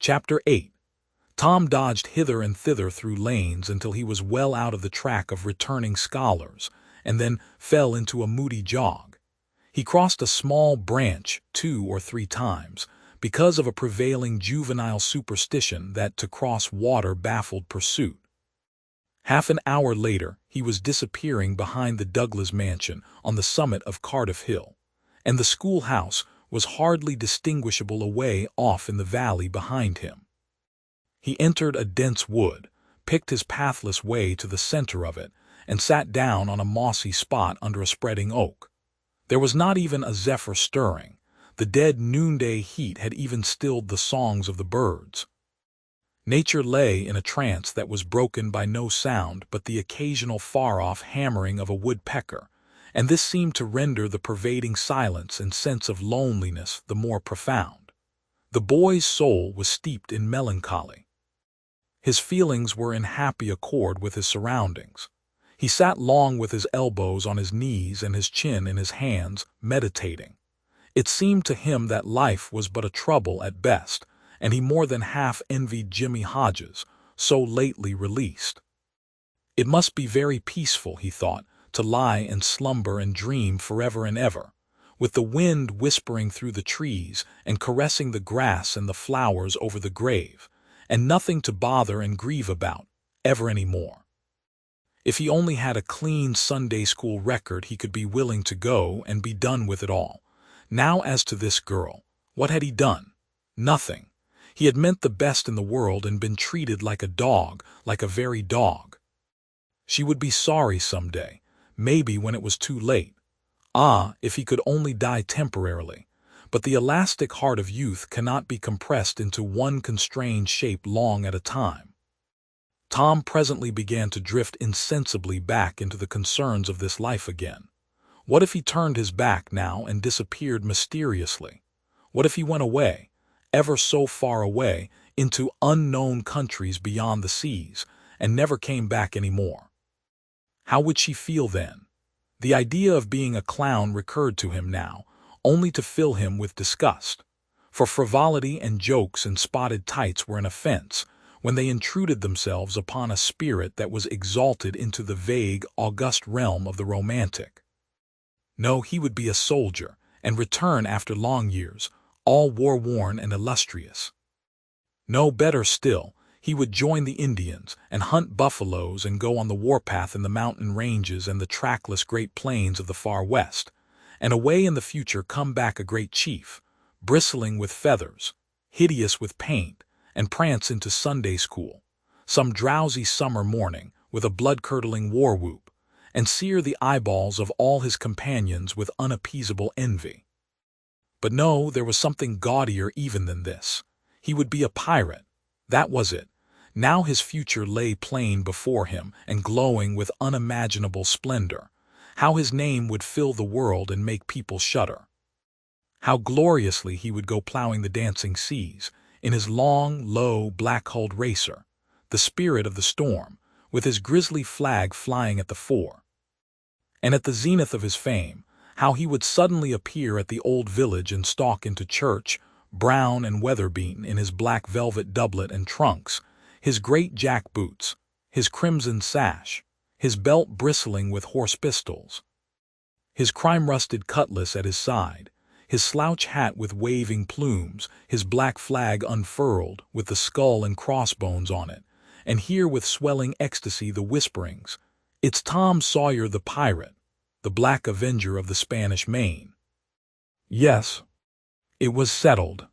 Chapter 8. Tom dodged hither and thither through lanes until he was well out of the track of returning scholars, and then fell into a moody jog. He crossed a small branch 2 or 3 times, because of a prevailing juvenile superstition that to cross water baffled pursuit. Half an hour later, he was disappearing behind the Douglas mansion on the summit of Cardiff Hill, and the schoolhouse was hardly distinguishable away off in the valley behind him. He entered a dense wood, picked his pathless way to the center of it, and sat down on a mossy spot under a spreading oak. There was not even a zephyr stirring. The dead noonday heat had even stilled the songs of the birds. Nature lay in a trance that was broken by no sound but the occasional far-off hammering of a woodpecker, and this seemed to render the pervading silence and sense of loneliness the more profound. The boy's soul was steeped in melancholy. His feelings were in happy accord with his surroundings. He sat long with his elbows on his knees and his chin in his hands, meditating. It seemed to him that life was but a trouble at best, and he more than half envied Jimmy Hodges, so lately released. It must be very peaceful, he thought, to lie and slumber and dream forever and ever, with the wind whispering through the trees and caressing the grass and the flowers over the grave, and nothing to bother and grieve about, ever any more. If he only had a clean Sunday school record, he could be willing to go and be done with it all. Now as to this girl, what had he done? Nothing. He had meant the best in the world and been treated like a dog, like a very dog. She would be sorry someday, maybe when it was too late. Ah, if he could only die temporarily. But the elastic heart of youth cannot be compressed into one constrained shape long at a time. Tom presently began to drift insensibly back into the concerns of this life again. What if he turned his back now and disappeared mysteriously? What if he went away, ever so far away, into unknown countries beyond the seas, and never came back any more? How would she feel then? The idea of being a clown recurred to him now, only to fill him with disgust. For frivolity and jokes and spotted tights were an offense when they intruded themselves upon a spirit that was exalted into the vague, august realm of the romantic. No, he would be a soldier, and return after long years, all war-worn and illustrious. No, better still, he would join the Indians and hunt buffaloes and go on the warpath in the mountain ranges and the trackless great plains of the far west, and away in the future come back a great chief, bristling with feathers, hideous with paint, and prance into Sunday school, some drowsy summer morning, with a blood-curdling war-whoop, and sear the eyeballs of all his companions with unappeasable envy. But no, there was something gaudier even than this. He would be a pirate. That was it. Now his future lay plain before him and glowing with unimaginable splendor. How his name would fill the world and make people shudder. How gloriously he would go plowing the dancing seas, in his long, low, black-hulled racer, the spirit of the storm, with his grisly flag flying at the fore. And at the zenith of his fame, how he would suddenly appear at the old village and stalk into church, brown and weather-beaten in his black velvet doublet and trunks, his great jack boots, his crimson sash, his belt bristling with horse pistols, his crime-rusted cutlass at his side, his slouch hat with waving plumes, his black flag unfurled with the skull and crossbones on it, and hear with swelling ecstasy the whisperings, "It's Tom Sawyer the pirate, the black avenger of the Spanish Main." Yes, it was settled.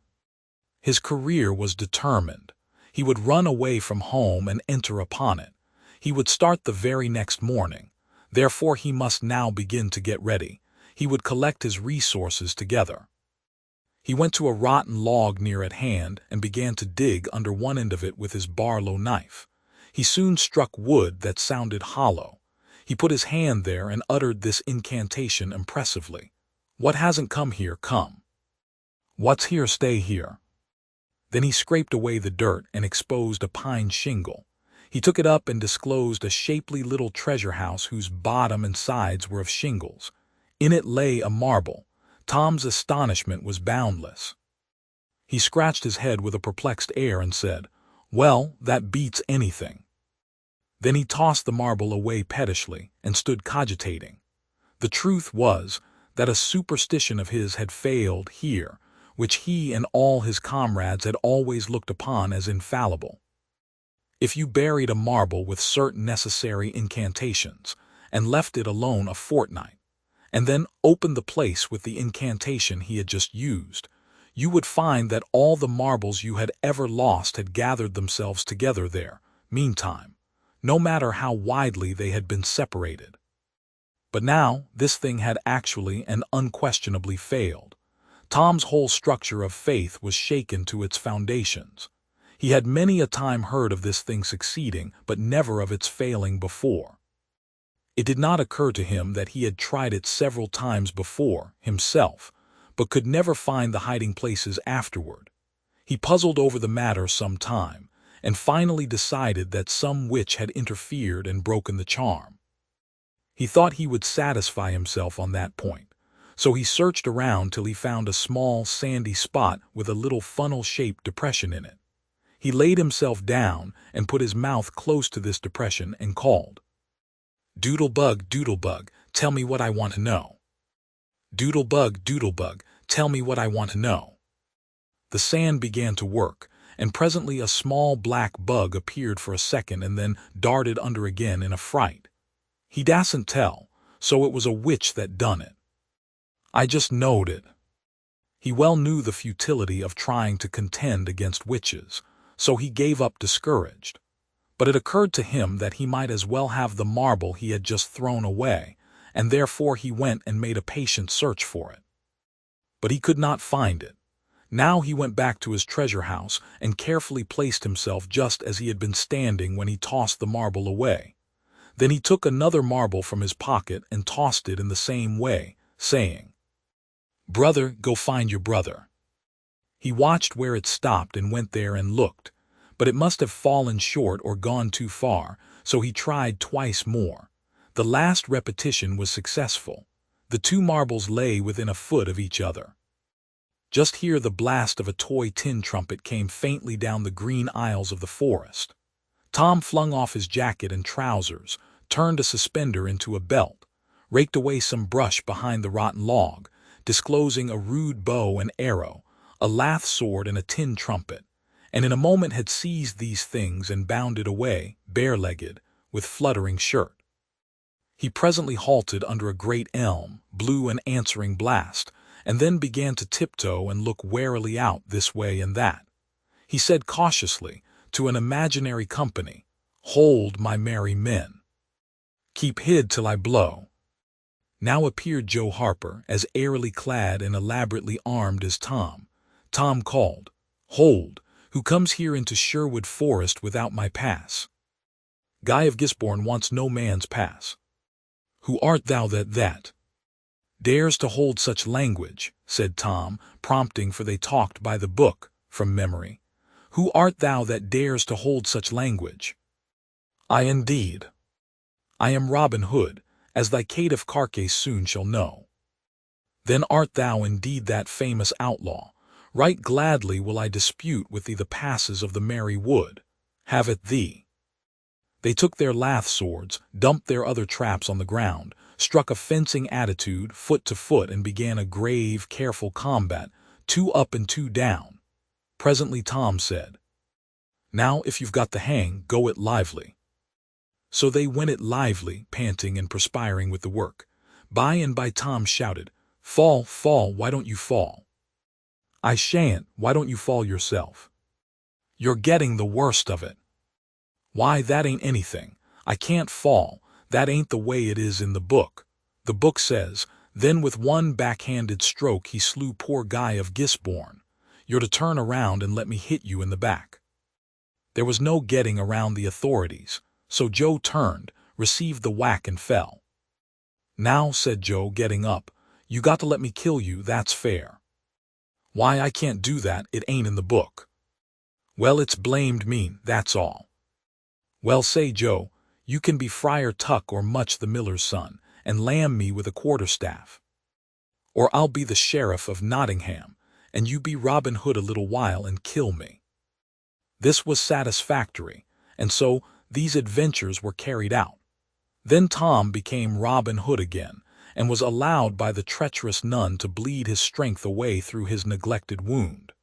His career was determined. He would run away from home and enter upon it. He would start the very next morning. Therefore he must now begin to get ready. He would collect his resources together. He went to a rotten log near at hand and began to dig under one end of it with his Barlow knife. He soon struck wood that sounded hollow. He put his hand there and uttered this incantation impressively. "What hasn't come here, come. What's here, stay here." Then he scraped away the dirt and exposed a pine shingle. He took it up and disclosed a shapely little treasure house whose bottom and sides were of shingles. In it lay a marble. Tom's astonishment was boundless. He scratched his head with a perplexed air and said, "Well, that beats anything." Then he tossed the marble away pettishly and stood cogitating. The truth was that a superstition of his had failed here, which he and all his comrades had always looked upon as infallible. If you buried a marble with certain necessary incantations and left it alone a fortnight, and then opened the place with the incantation he had just used, you would find that all the marbles you had ever lost had gathered themselves together there, meantime, no matter how widely they had been separated. But now this thing had actually and unquestionably failed. Tom's whole structure of faith was shaken to its foundations. He had many a time heard of this thing succeeding, but never of its failing before. It did not occur to him that he had tried it several times before, himself, but could never find the hiding places afterward. He puzzled over the matter some time, and finally decided that some witch had interfered and broken the charm. He thought he would satisfy himself on that point, so he searched around till he found a small, sandy spot with a little funnel-shaped depression in it. He laid himself down and put his mouth close to this depression and called, "Doodlebug, Doodlebug, tell me what I want to know. Doodlebug, Doodlebug, tell me what I want to know." The sand began to work, and presently a small black bug appeared for a second and then darted under again in a fright. He dasn't tell, so it was a witch that done it. "I just knowed it." He well knew the futility of trying to contend against witches, so he gave up discouraged. But it occurred to him that he might as well have the marble he had just thrown away, and therefore he went and made a patient search for it. But he could not find it. Now he went back to his treasure house and carefully placed himself just as he had been standing when he tossed the marble away. Then he took another marble from his pocket and tossed it in the same way, saying, "Brother, go find your brother." He watched where it stopped and went there and looked, but it must have fallen short or gone too far, so he tried twice more. The last repetition was successful. The two marbles lay within a foot of each other. Just here the blast of a toy tin trumpet came faintly down the green aisles of the forest. Tom flung off his jacket and trousers, turned a suspender into a belt, raked away some brush behind the rotten log, disclosing a rude bow and arrow, a lath sword and a tin trumpet, and in a moment had seized these things and bounded away, bare-legged, with fluttering shirt. He presently halted under a great elm, blew an answering blast, and then began to tiptoe and look warily out this way and that. He said cautiously to an imaginary company, "Hold, my merry men. Keep hid till I blow." Now appeared Joe Harper, as airily clad and elaborately armed as Tom. Tom called, "Hold, who comes here into Sherwood Forest without my pass? Guy of Gisborne wants no man's pass. Who art thou that dares to hold such language?" said Tom, prompting, for they talked by the book, from memory. "Who art thou that dares to hold such language?" "I indeed. I am Robin Hood, as thy caitiff carcase soon shall know." "Then art thou indeed that famous outlaw? Right gladly will I dispute with thee the passes of the merry wood. Have at thee." They took their lath swords, dumped their other traps on the ground, struck a fencing attitude, foot to foot, and began a grave, careful combat, 2 up and 2 down. Presently Tom said, "Now, if you've got the hang, go it lively." So they went it lively, panting and perspiring with the work. By and by Tom shouted, "Fall, fall, why don't you fall?" "I shan't, why don't you fall yourself?" "You're getting the worst of it." "Why, that ain't anything. I can't fall. That ain't the way it is in the book. The book says, 'Then with one backhanded stroke he slew poor Guy of Gisborne.' You're to turn around and let me hit you in the back." There was no getting around the authorities, so Joe turned, received the whack and fell. "Now," said Joe, getting up, "you got to let me kill you, that's fair." "Why, I can't do that, it ain't in the book." "Well, it's blamed mean, that's all." "Well, say, Joe, you can be Friar Tuck or Much the miller's son, and lamb me with a quarterstaff. Or I'll be the sheriff of Nottingham, and you be Robin Hood a little while and kill me." This was satisfactory, and so these adventures were carried out. Then Tom became Robin Hood again, and was allowed by the treacherous nun to bleed his strength away through his neglected wound.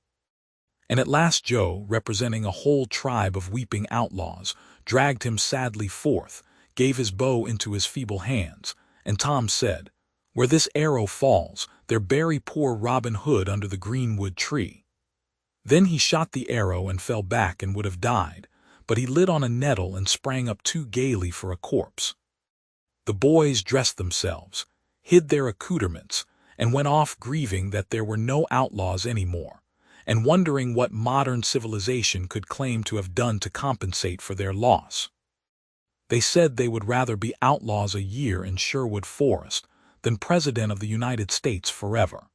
And at last Joe, representing a whole tribe of weeping outlaws, dragged him sadly forth, gave his bow into his feeble hands, and Tom said, "Where this arrow falls, there bury poor Robin Hood under the greenwood tree." Then he shot the arrow and fell back and would have died, but he lit on a nettle and sprang up too gaily for a corpse. The boys dressed themselves, hid their accoutrements, and went off grieving that there were no outlaws any more, and wondering what modern civilization could claim to have done to compensate for their loss. They said they would rather be outlaws a year in Sherwood Forest than President of the United States forever.